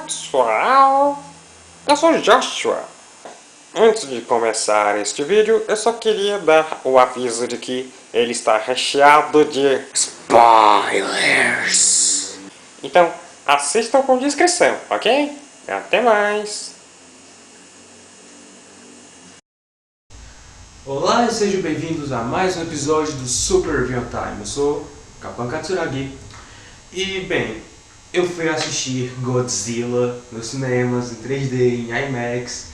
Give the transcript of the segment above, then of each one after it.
pessoal, eu sou Joshua. Antes de começar este vídeo, eu só queria dar o aviso de que ele está recheado de spoilers. Então, assistam com discrição, ok? Até mais! Olá e sejam bem-vindos a mais um episódio do Super Review Time. Eu sou Kapan Katsuragi e, bem, eu fui assistir Godzilla nos cinemas, em 3D, em IMAX,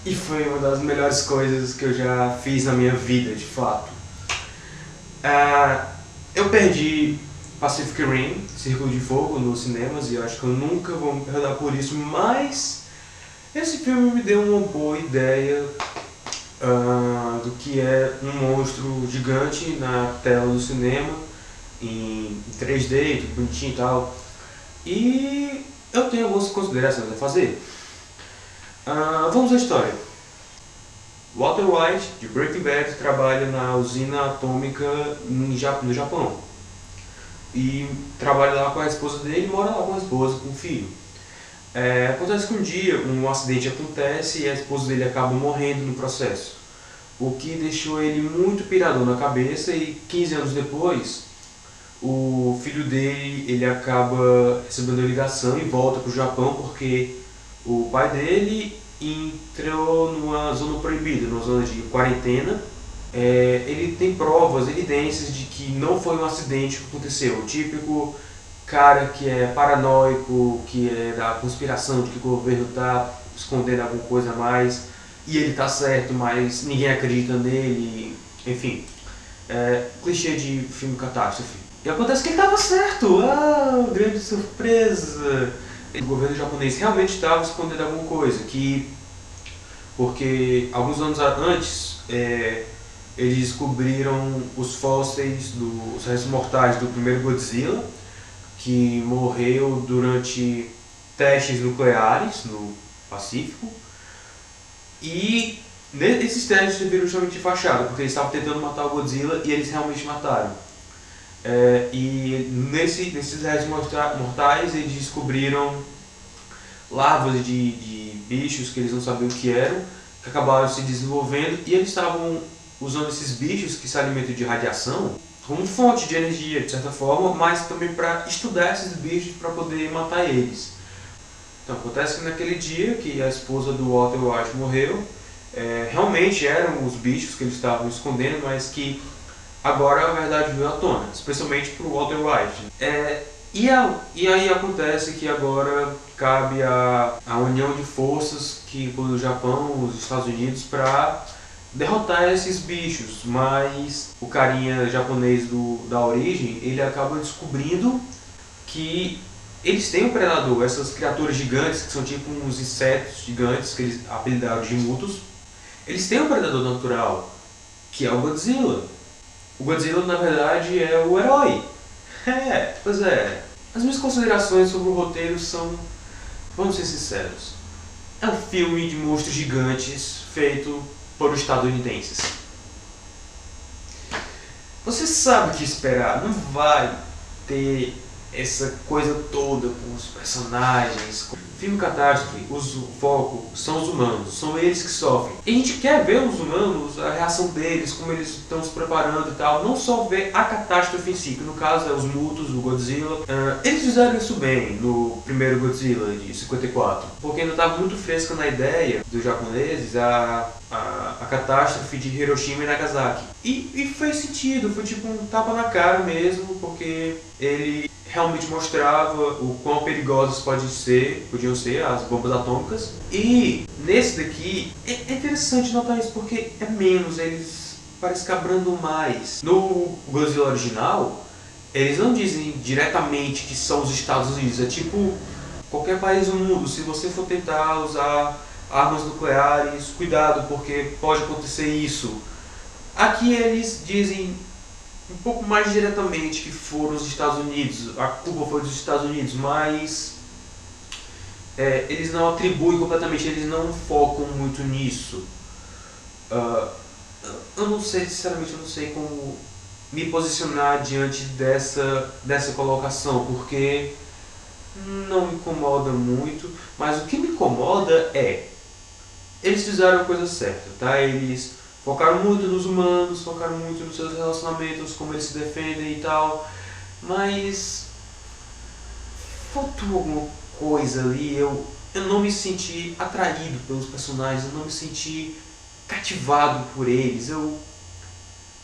e foi uma das melhores coisas que eu já fiz na minha vida, de fato. Eu perdi Pacific Rim, Círculo de Fogo, nos cinemas, e eu acho que eu nunca vou me perdoar por isso, mas esse filme me deu uma boa ideia do que é um monstro gigante na tela do cinema, em 3D, tudo bonitinho e tal. E eu tenho algumas considerações a fazer. Vamos à história. Walter White, de Breaking Bad, trabalha na usina atômica no Japão. E trabalha lá com a esposa dele, mora lá com a esposa, com o filho. Acontece que um dia um acidente acontece e a esposa dele acaba morrendo no processo. O que deixou ele muito pirador na cabeça, e 15 anos depois, o filho dele ele acaba recebendo a ligação e volta para o Japão porque o pai dele entrou numa zona proibida, numa zona de quarentena. Ele tem provas, evidências de que não foi um acidente que aconteceu. O típico cara que é paranoico, que é da conspiração de que o governo está escondendo alguma coisa a mais e ele tá certo, mas ninguém acredita nele, enfim, clichê de filme catástrofe. E acontece que ele estava certo, grande surpresa! O governo japonês realmente estava escondendo alguma coisa, porque alguns anos antes eles descobriram os fósseis dos restos mortais do primeiro Godzilla, que morreu durante testes nucleares no Pacífico. E esses testes serviram justamente de fachada, porque eles estavam tentando matar o Godzilla e eles realmente mataram. E nesses restos mortais eles descobriram larvas de bichos que eles não sabiam o que eram, que acabaram se desenvolvendo, e eles estavam usando esses bichos que se alimentam de radiação como fonte de energia, de certa forma, mas também para estudar esses bichos para poder matar eles. Então acontece que naquele dia que a esposa do Walter White morreu, realmente eram os bichos que eles estavam escondendo, mas que agora a verdade veio à tona, especialmente para o Walter White. E aí acontece que agora cabe a união de forças que o Japão, os Estados Unidos, para derrotar esses bichos, mas o carinha japonês da origem, ele acaba descobrindo que eles têm um predador, essas criaturas gigantes, que são tipo uns insetos gigantes, que eles apelidaram de mutos. Eles têm um predador natural, que é o Godzilla. O Godzilla, na verdade, é o herói. Pois é. As minhas considerações sobre o roteiro são, vamos ser sinceros, é um filme de monstros gigantes feito por estadunidenses. Você sabe o que esperar, não vai ter essa coisa toda com os personagens. Filme catástrofe, o foco são os humanos, são eles que sofrem. E a gente quer ver os humanos, a reação deles, como eles estão se preparando e tal, não só ver a catástrofe em si, que no caso é os mutos, o Godzilla. Eles fizeram isso bem no primeiro Godzilla de 54, porque ainda estava muito fresca na ideia dos japoneses a catástrofe de Hiroshima e Nagasaki. E fez sentido, foi tipo um tapa na cara mesmo, porque ele realmente mostrava o quão perigosas podiam ser as bombas atômicas. E nesse daqui é interessante notar isso, porque é menos, eles parecem que abrandam mais. No Godzilla original, eles não dizem diretamente que são os Estados Unidos, é tipo qualquer país do mundo. Se você for tentar usar armas nucleares, cuidado, porque pode acontecer isso. Aqui eles dizem um pouco mais diretamente que foram os Estados Unidos, a culpa foi dos Estados Unidos, mas eles não atribuem completamente, eles não focam muito nisso. Eu não sei, sinceramente, eu não sei como me posicionar diante dessa colocação, porque não me incomoda muito, mas o que me incomoda é, eles fizeram a coisa certa, tá? Eles focaram muito nos humanos, focaram muito nos seus relacionamentos, como eles se defendem e tal, mas faltou alguma coisa ali, eu não me senti atraído pelos personagens, eu não me senti cativado por eles, eu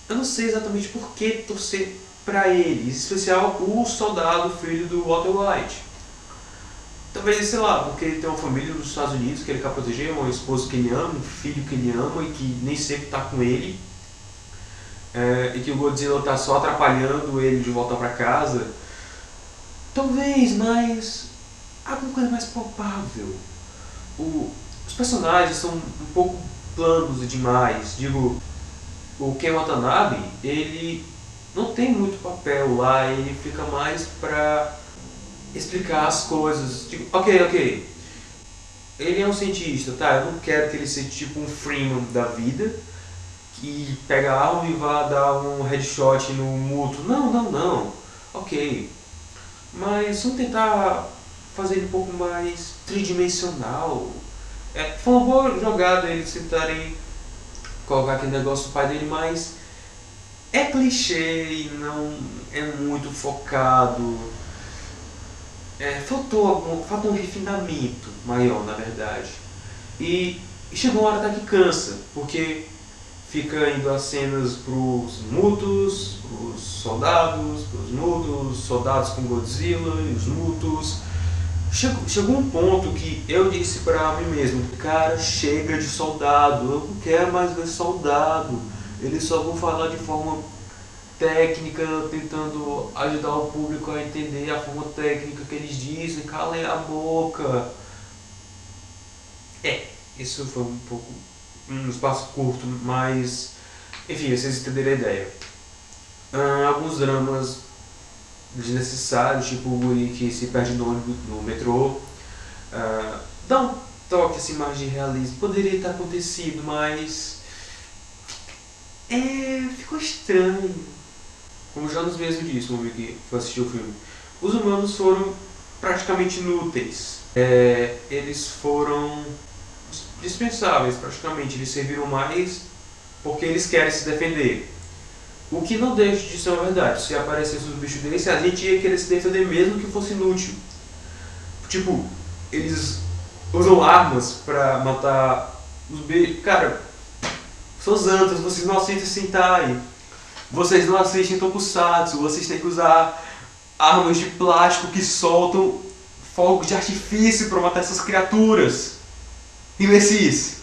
não sei exatamente por que torcer pra eles, em especial o soldado filho do Walter White. Talvez, sei lá, porque ele tem uma família nos Estados Unidos que ele quer proteger, uma esposa que ele ama, um filho que ele ama e que nem sempre tá com ele. E que o Godzilla tá só atrapalhando ele de voltar pra casa. Talvez, mas alguma coisa mais palpável. Os personagens são um pouco planos demais. Digo, o Ken Watanabe, ele não tem muito papel lá, ele fica mais pra explicar as coisas. Tipo, ok. Ele é um cientista, tá? Eu não quero que ele seja tipo um Freeman da vida, que pega a arma e vá dar um headshot no Muto. Não. Ok. Mas vamos tentar fazer ele um pouco mais tridimensional. Foi uma boa jogada eles tentarem colocar aquele negócio do pai dele, mas é clichê e não é muito focado. Falta um refinamento maior, na verdade. E chegou uma hora até que cansa, porque fica indo as cenas pros mutos, pros soldados com Godzilla e os mutos. Chegou um ponto que eu disse pra mim mesmo, cara, chega de soldado, eu não quero mais ver soldado. Eles só vão falar de forma técnica, tentando ajudar o público a entender a forma técnica que eles dizem, calem a boca. Isso foi um espaço curto, mas enfim, vocês entenderam a ideia. Alguns dramas desnecessários, tipo o guri que se perde no metrô, dá um toque assim mais de realismo, poderia ter acontecido, mas ficou estranho. Como já nos mesmo disse no vídeo que foi assistir o filme, os humanos foram praticamente inúteis. Eles foram dispensáveis praticamente, eles serviram mais porque eles querem se defender. O que não deixa de ser uma verdade, se aparecesse um bicho desse, a gente ia querer se defender mesmo que fosse inútil. Tipo, eles usam armas pra matar os bichos. Cara, seus antas, vocês não assistem Sentai, vocês não assistem Tokusatsu, vocês têm que usar armas de plástico que soltam fogos de artifício pra matar essas criaturas imbecis.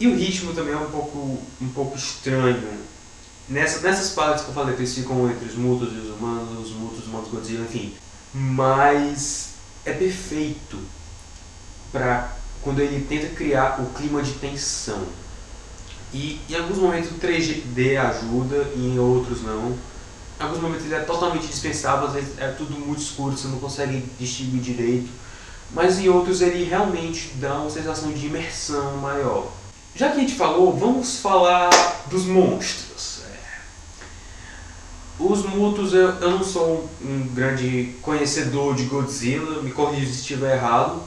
E o ritmo também é um pouco estranho. Nessas partes que eu falei, que eles ficam entre os mutos e os humanos Godzilla, enfim. Mas é perfeito pra quando ele tenta criar o clima de tensão. E em alguns momentos o 3D ajuda e em outros não. Em alguns momentos ele é totalmente dispensável, às vezes é tudo muito escuro, você não consegue distinguir direito. Mas em outros ele realmente dá uma sensação de imersão maior. Já que a gente falou, vamos falar dos monstros. Os mutos, eu não sou um grande conhecedor de Godzilla, me corrija se estiver errado,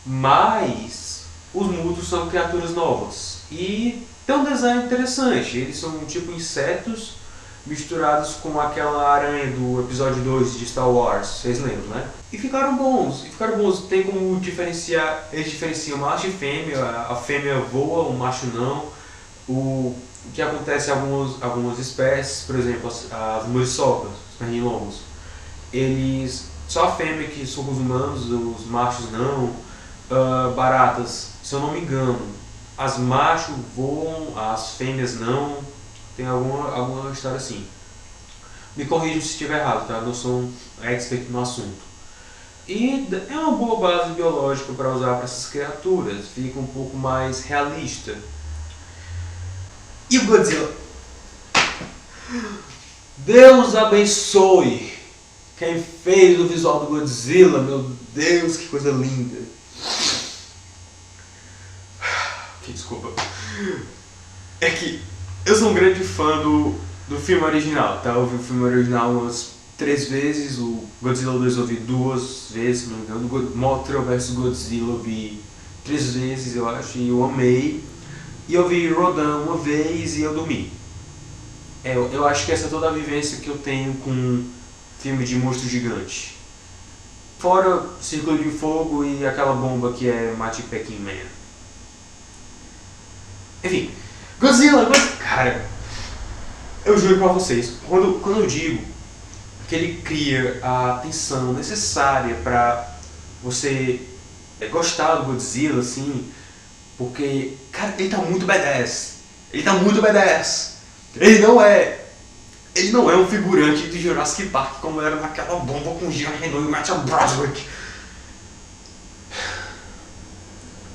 mas os mutos são criaturas novas e tem um design interessante. Eles são tipo insetos misturados com aquela aranha do episódio 2 de Star Wars, vocês lembram, né? E ficaram bons. Tem como diferenciar, eles diferenciam macho e fêmea, a fêmea voa, o macho não. O que acontece em algumas espécies, por exemplo, as muriçocas, os pernilongos, só a fêmea que surra os humanos, os machos não. Baratas, se eu não me engano, as machos voam, as fêmeas não. Tem alguma história assim. Me corrijam se estiver errado, tá? Eu não sou um expert no assunto. E é uma boa base biológica para usar para essas criaturas, fica um pouco mais realista. E o Godzilla? Deus abençoe quem fez o visual do Godzilla, meu Deus, que coisa linda. Desculpa. É que eu sou um grande fã do filme original, tá? Eu vi o filme original umas 3 vezes, o Godzilla 2 eu vi 2 vezes, se não me engano, o Mothra vs Godzilla eu vi 3 vezes, eu acho, e eu amei. E eu vi Rodan uma vez e eu dormi. Eu acho que essa é toda a vivência que eu tenho com filme de monstro gigante. Fora Círculo de Fogo e aquela bomba que é Mighty Peking Man. Enfim, Godzilla, cara, eu juro pra vocês, quando eu digo que ele cria a tensão necessária pra você gostar do Godzilla, assim, porque, cara, ele tá muito badass. Ele tá muito badass. Ele não é um figurante de Jurassic Park como era naquela bomba com Jean Reno e Matthew Broderick.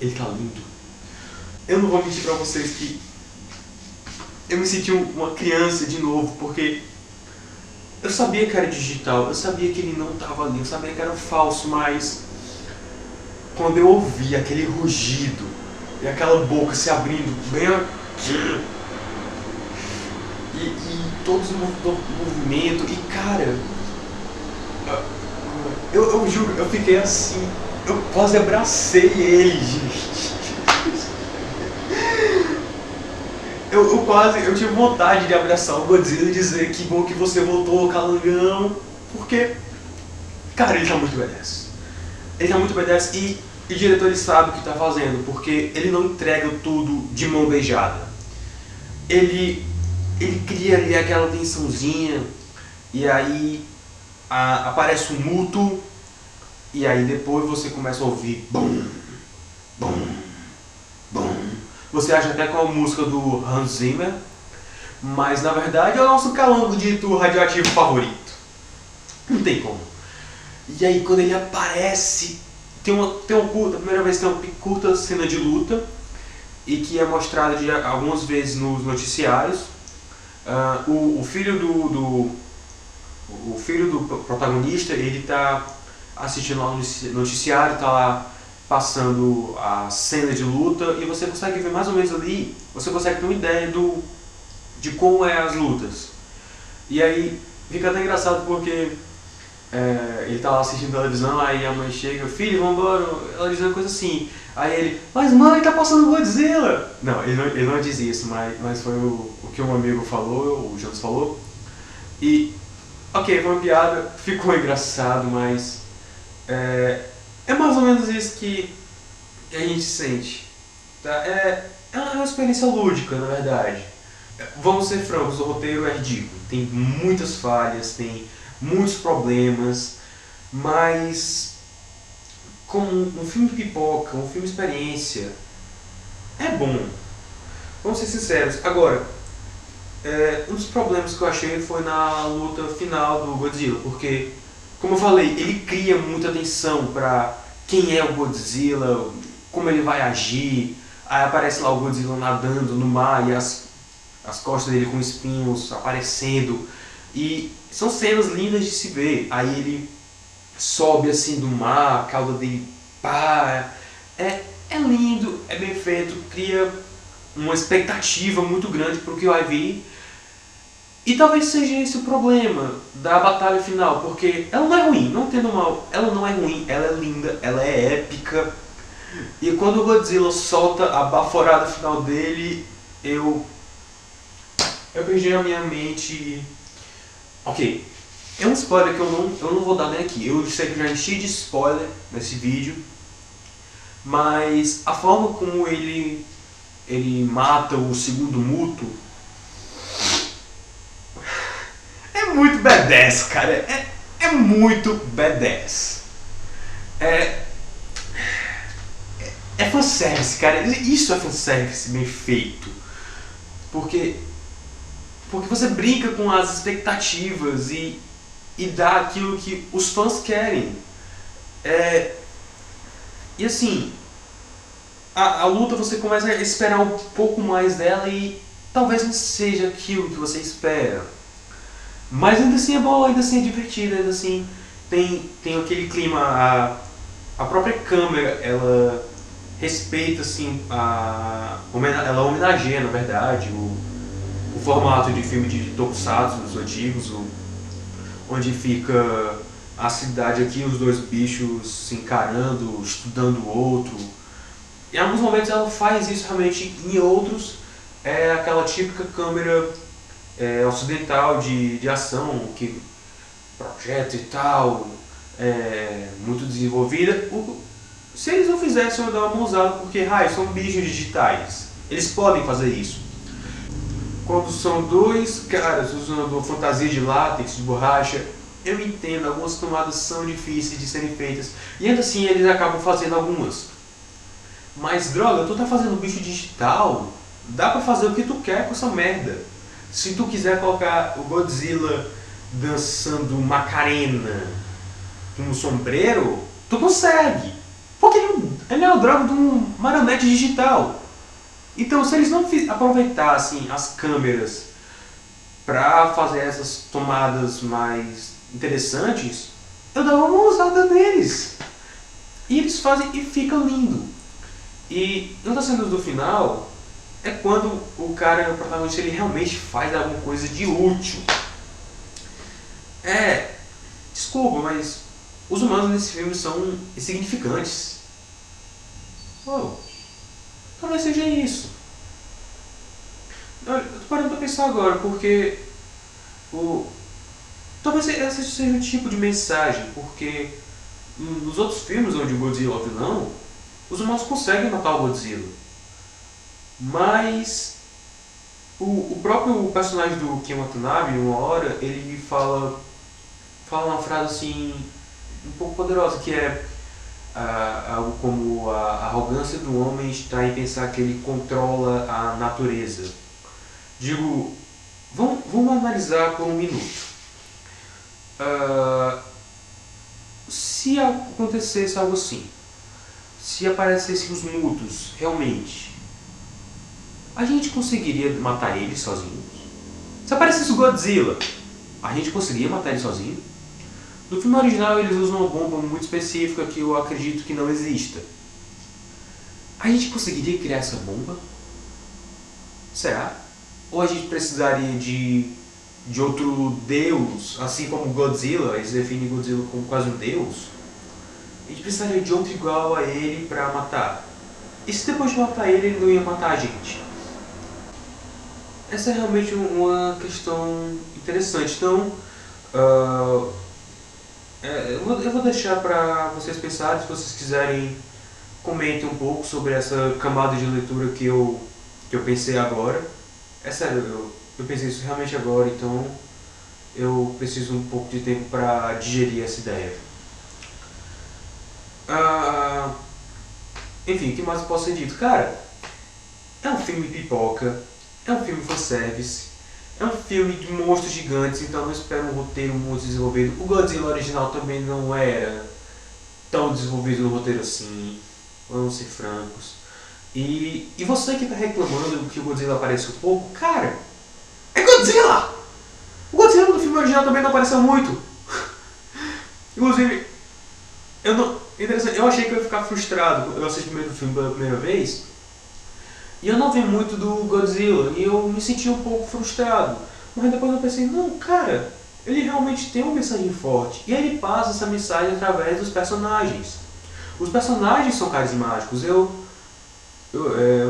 Ele tá lindo. Eu não vou mentir pra vocês que eu me senti uma criança de novo, porque eu sabia que era digital, eu sabia que ele não tava ali, eu sabia que era falso, mas quando eu ouvi aquele rugido e aquela boca se abrindo bem aqui, e todos os movimentos, e cara, eu juro, eu fiquei assim, eu quase abracei ele, gente. Eu tive vontade de abraçar o Godzilla e dizer que bom que você voltou, Calangão, porque, cara, ele tá muito badass. Ele tá muito badass e o diretor ele sabe o que tá fazendo, porque ele não entrega tudo de mão beijada. Ele cria ali aquela tensãozinha, e aí aparece um muto, e aí depois você começa a ouvir bum, bum, bum. Você acha até com a música do Hans Zimmer, mas na verdade é o nosso Calango dito radioativo favorito. Não tem como. E aí quando ele aparece, tem uma curta, a primeira vez que tem uma curta cena de luta, e que é mostrada algumas vezes nos noticiários. O filho do protagonista, ele tá assistindo lá no noticiário, tá lá passando a cena de luta, e você consegue ver mais ou menos ali, você consegue ter uma ideia de como é as lutas. E aí fica até engraçado porque ele tá lá assistindo televisão, aí a mãe chega, filho, vambora, ela diz uma coisa assim, aí ele, mas mãe, tá passando Godzilla! Não, ele não diz isso, mas foi o que um amigo falou, o Jones falou, e ok, foi uma piada, ficou engraçado, mas é mais ou menos isso que a gente sente. Tá? É uma experiência lúdica, na verdade. Vamos ser francos, o roteiro é ridículo. Tem muitas falhas, tem muitos problemas, mas como um filme de pipoca, um filme de experiência, é bom. Vamos ser sinceros. Agora, um dos problemas que eu achei foi na luta final do Godzilla, porque, como eu falei, ele cria muita tensão pra quem é o Godzilla, como ele vai agir. Aí aparece lá o Godzilla nadando no mar e as costas dele com espinhos aparecendo. E são cenas lindas de se ver. Aí ele sobe assim do mar, a cauda dele pá. É lindo, é bem feito, cria uma expectativa muito grande pro que vai vir. E talvez seja esse o problema da batalha final, porque ela não é ruim, não entendo mal, ela não é ruim, ela é linda, ela é épica. E quando o Godzilla solta a baforada final dele, eu perdi a minha mente. Ok, é um spoiler que eu não vou dar nem aqui, eu sei que eu já enchi de spoiler nesse vídeo, mas a forma como ele mata o segundo muto é muito badass, cara. É muito badass. É fanservice, cara. Isso é fanservice bem feito. Porque você brinca com as expectativas e dá aquilo que os fãs querem. E assim, a luta você começa a esperar um pouco mais dela e talvez não seja aquilo que você espera. Mas ainda assim é bom, ainda assim é divertido, ainda assim tem aquele clima, a própria câmera, ela respeita assim, ela homenageia na verdade o formato de filme de tokusatsu dos antigos, onde fica a cidade aqui, os dois bichos se encarando, estudando o outro. Em alguns momentos ela faz isso realmente, em outros é aquela típica câmera ocidental de ação, que projeta e tal, muito desenvolvida. Se eles não fizessem, eu ia dar uma mãozada, porque são bichos digitais. Eles podem fazer isso. Quando são dois caras usando fantasia de látex, de borracha, eu entendo, algumas tomadas são difíceis de serem feitas. E ainda assim eles acabam fazendo algumas. Mas droga, tu tá fazendo bicho digital, dá pra fazer o que tu quer com essa merda. Se tu quiser colocar o Godzilla dançando Macarena com um sombreiro, tu consegue. Porque ele é o droga de um marionete digital. Então, se eles não aproveitassem as câmeras pra fazer essas tomadas mais interessantes, eu dava uma usada neles. E eles fazem e fica lindo. E uma das cenas do final é quando o cara, o protagonista, ele realmente faz alguma coisa de útil. Desculpa, mas os humanos nesse filme são insignificantes. Talvez seja isso. Eu tô parando pra pensar agora, porque talvez esse seja o tipo de mensagem, porque nos outros filmes onde o Godzilla é o vilão, os humanos conseguem matar o Godzilla. Mas o próprio personagem do Ken Watanabe, uma hora, ele fala uma frase assim, um pouco poderosa, que é algo como a arrogância do homem está em pensar que ele controla a natureza. Digo, vamos analisar por um minuto. Se acontecesse algo assim, se aparecessem os mutos, realmente, a gente conseguiria matar eles sozinhos? Se aparecesse o Godzilla, a gente conseguiria matar ele sozinho? No filme original eles usam uma bomba muito específica que eu acredito que não exista. A gente conseguiria criar essa bomba? Será? Ou a gente precisaria de outro deus, assim como Godzilla, eles definem Godzilla como quase um deus? A gente precisaria de outro igual a ele pra matar. E se depois de matar ele não ia matar a gente? Essa é realmente uma questão interessante. Então, eu vou deixar para vocês pensarem. Se vocês quiserem, comentem um pouco sobre essa camada de leitura que eu pensei agora. É sério, eu pensei isso realmente agora, então eu preciso um pouco de tempo para digerir essa ideia. Enfim, o que mais posso ser dito? Cara, é um filme pipoca, é um filme fanservice, é um filme de monstros gigantes, então não espero um roteiro muito desenvolvido. O Godzilla original também não era tão desenvolvido no roteiro assim, vamos ser francos. E você que tá reclamando que o Godzilla apareceu pouco, cara, é Godzilla! O Godzilla no filme original também não apareceu muito. Inclusive, eu achei que eu ia ficar frustrado. Eu assisti o primeiro filme pela primeira vez e eu não vi muito do Godzilla e eu me senti um pouco frustrado. Mas depois eu pensei, não, cara, ele realmente tem uma mensagem forte e ele passa essa mensagem através dos personagens. Os personagens são carismáticos.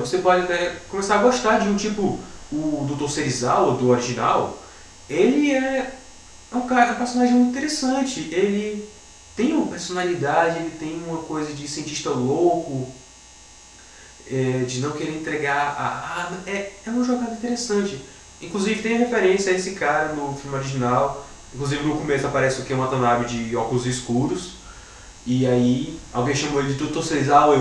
Você pode até começar a gostar de um tipo, o Dr. Serizawa, do original. Ele é um personagem muito interessante. Ele tem uma personalidade, ele tem uma coisa de cientista louco, de não querer entregar a arma. É uma jogada interessante. Inclusive tem referência a esse cara no filme original. Inclusive no começo aparece o Ken Watanabe de óculos escuros. E aí alguém chamou ele de Dr. Serizawa,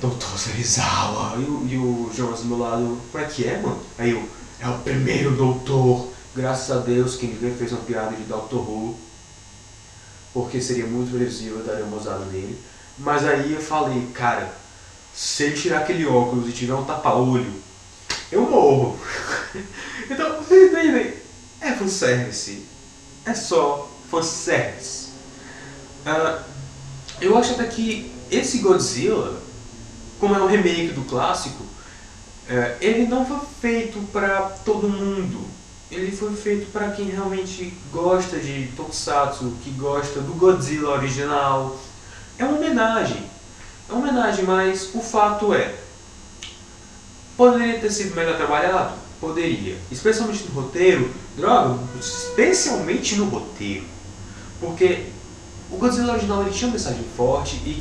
Dr. Serizawa. E o Jonas do meu lado, como é que é, mano? Aí é o primeiro doutor. Graças a Deus que ninguém fez uma piada de Doctor Who, porque seria muito previsível, eu daria uma usada nele. Mas aí eu falei, cara, se ele tirar aquele óculos e tiver um tapa-olho, eu morro. Então, vocês entendem? É fanservice. É só fanservice. Eu acho até que esse Godzilla, como é um remake do clássico, ele não foi feito pra todo mundo. ele foi feito para quem realmente gosta de Tokusatsu, que gosta do Godzilla original. É uma homenagem. É uma homenagem, mas o fato é, poderia ter sido melhor trabalhado? Poderia. Especialmente no roteiro. Droga, especialmente no roteiro. Porque o Godzilla original ele tinha uma mensagem forte e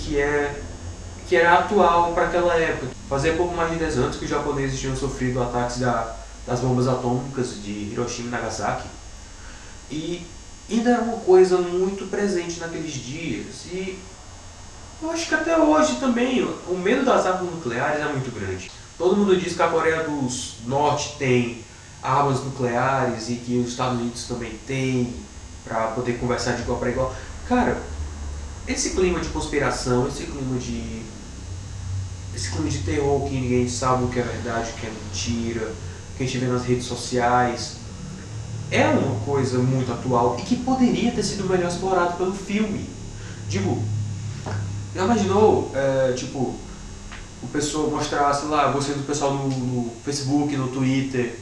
que era atual para aquela época. Fazia pouco mais de 10 anos que os japoneses tinham sofrido ataques das bombas atômicas de Hiroshima e Nagasaki. E ainda era uma coisa muito presente naqueles dias. E eu acho que até hoje também o medo das armas nucleares é muito grande. Todo mundo diz que a Coreia do Norte tem armas nucleares e que os Estados Unidos também tem, para poder conversar de igual para igual. Cara, esse clima de conspiração, esse clima de terror que ninguém sabe o que é verdade, o que é mentira, que a gente vê nas redes sociais, é uma coisa muito atual e que poderia ter sido melhor explorado pelo filme. Digo, já imaginou, o pessoal mostrar, sei lá, você do pessoal no Facebook, no Twitter,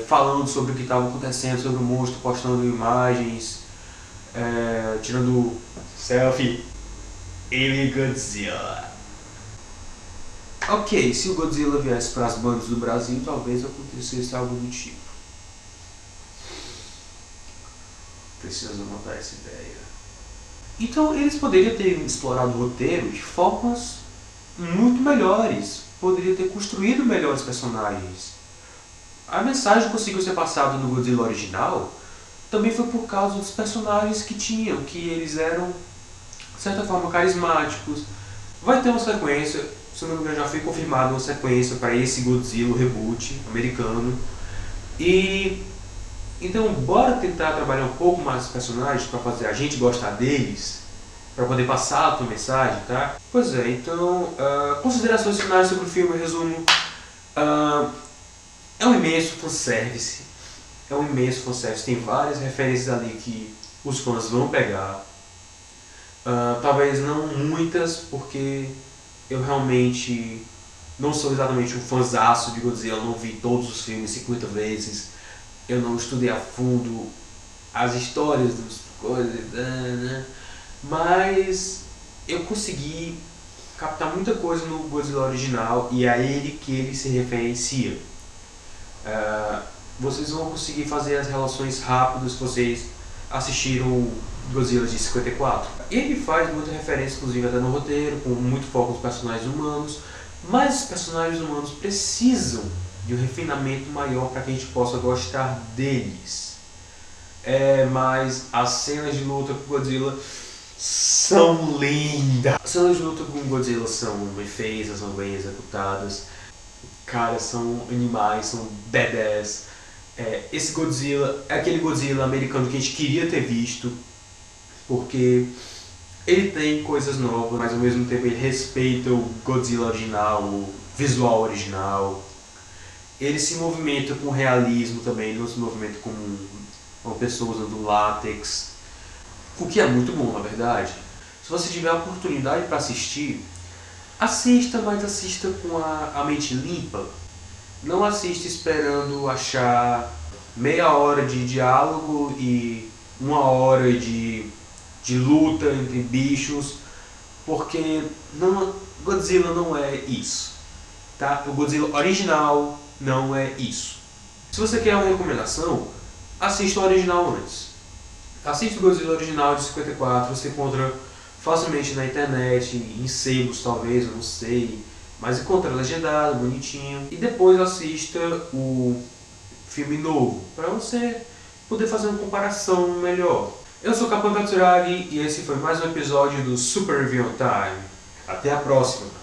falando sobre o que estava acontecendo, sobre o monstro, postando imagens, tirando selfie. Ele Godzilla. Ok, se o Godzilla viesse para as bandas do Brasil, talvez acontecesse algo do tipo. Preciso anotar essa ideia. Então eles poderiam ter explorado o roteiro de formas muito melhores. Poderia ter construído melhores personagens. A mensagem que conseguiu ser passada no Godzilla original também foi por causa dos personagens que tinham, que eles eram, de certa forma, carismáticos. Vai ter uma sequência, se não me engano já foi confirmada uma sequência para esse Godzilla reboot americano. E então bora tentar trabalhar um pouco mais os personagens para fazer a gente gostar deles, para poder passar a tua mensagem, tá? Pois é, então, considerações finais sobre o filme, resumo. É um imenso fanservice. É um imenso fanservice. Tem várias referências ali que os fãs vão pegar. Talvez não muitas, porque eu realmente não sou exatamente um fãzaço de Godzilla. Eu não vi todos os filmes 50 vezes. Eu não estudei a fundo as histórias das coisas, né? Mas eu consegui captar muita coisa no Godzilla original e é a ele que ele se referencia. Vocês vão conseguir fazer as relações rápidas se vocês assistiram o Godzilla de 54. Ele faz muita referência, inclusive até no roteiro, com muito foco nos personagens humanos, mas os personagens humanos precisam de um refinamento maior para que a gente possa gostar deles. Mas as cenas de luta com Godzilla são lindas. As cenas de luta com Godzilla são bem feitas, são bem executadas. Cara, são animais, são badass. Esse Godzilla é aquele Godzilla americano que a gente queria ter visto, porque ele tem coisas novas, mas ao mesmo tempo ele respeita o Godzilla original, o visual original. Ele se movimenta com realismo também, ele não se movimenta como uma pessoa usando látex, o que é muito bom, na verdade. Se você tiver a oportunidade para assistir, assista, mas assista com a mente limpa. Não assista esperando achar meia hora de diálogo e 1 hora de luta entre bichos, porque Godzilla não é isso, tá? O Godzilla original não é isso. Se você quer uma recomendação, assista o original antes. Assista o Godzilla original de 54, você encontra facilmente na internet, em sebos talvez, eu não sei, mas encontra legendado, bonitinho. E depois assista o filme novo, para você poder fazer uma comparação melhor. Eu sou Capão Katsuragi e esse foi mais um episódio do Super Review Time. Até a próxima!